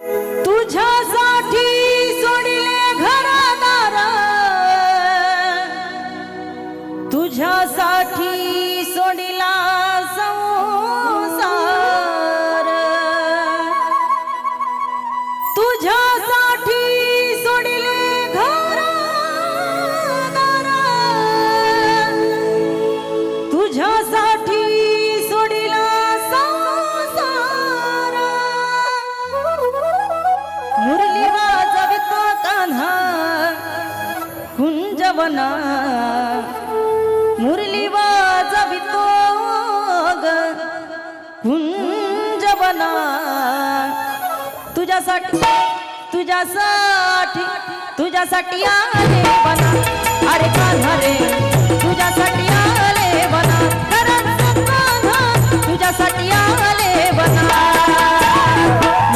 तुझ्यासाठी सोडिले घरदार, तुझ्यासाठी सोडिला संसार, तुझ्यासाठी सोडिले घरदार, तुझ्यासाठी सोडिला संसार. मुरली वाजवितो कान्हा कुंजवना, मुरली वाजवितो ग कुंजवना. तुझ्यासाठी तुझ्यासाठी तुझ्यासाठी आले बना, अरे कान्हा रे तुझ्यासाठी आले बना, खरंच कान्हा तुझ्यासाठी आले बना.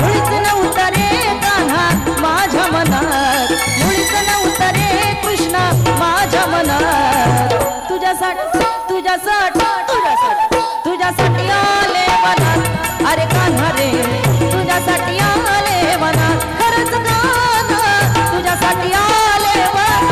मुळीच नव्हतं रे कान्हा माझ्या मनात, मुळीच नव्हतं रे कृष्णा माझ्या मनात. तुझ्यासाठी तुझ्यासाठी तुझ्यासाठी तुझ्यासाठी आले मनात, अरे कान्हा रे तुझ्यासाठी आले मनात, खरंच कान्हा तुझ्यासाठी आले मनात.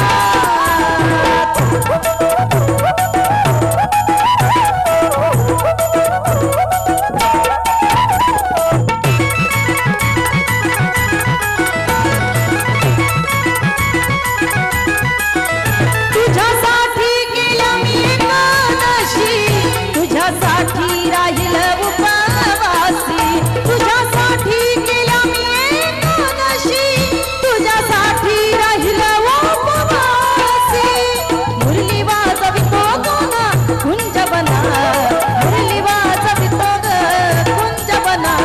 तुझ्यासाठी केल्या मी एकादशी, तुझ्यासाठी राहील उपवासी, तुझ्यासाठी केल्या मी एकादशी, तुझ्यासाठी राहील उपवासी. मुरली वाजवितो कान्हा कुंजवना, मुरली वाजवितो ग कुंजवना.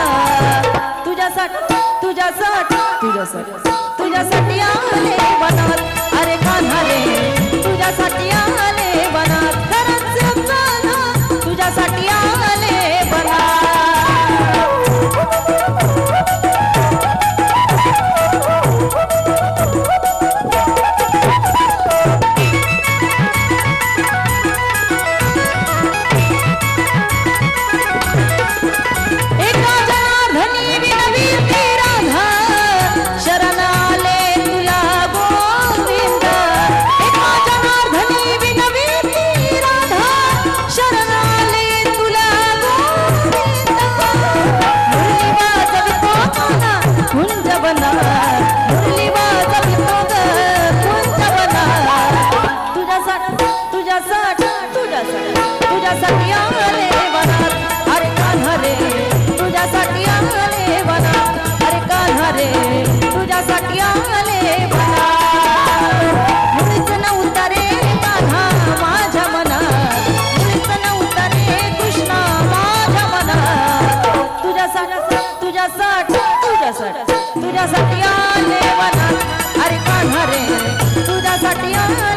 तुझ्यासाठी तुझ्यासाठी तुझ्यासाठी तुझ्यासाठी आले बनात, अरे कान्हा रे तुझ्यासाठी आले बनात, खरंच कान्हा तुझ्यासाठी आले बनात. एका जनार्दनी विनविती राधा, शरण आले तुला गोविंद. एका जनार्दनी विनविती राधा, शरण आले तुला गोविंद. मुरली वाजवितो कान्हा कुंजवना, मुरली वाजवितो ग कुंजवना. तुझ्यासाठी तुझ्यासाठी तुझ्यासाठी तुझ्यासाठी आले बनात, अरे कान्हा रे तुझ्यासाठी आले बनात, अरे कान्हा रे तुझ्यासाठी आले बनात. मुळीच नव्हतं रे कान्हा माझ्या मनात, मुळीच नव्हतं रे कृष्णा माझ्या मनात. तुझ्यासाठी तुझ्यासाठी तुझ्यासाठी तुझ्यासाठी आले बनात, अरे कान्हा रे तुझ्यासाठी आले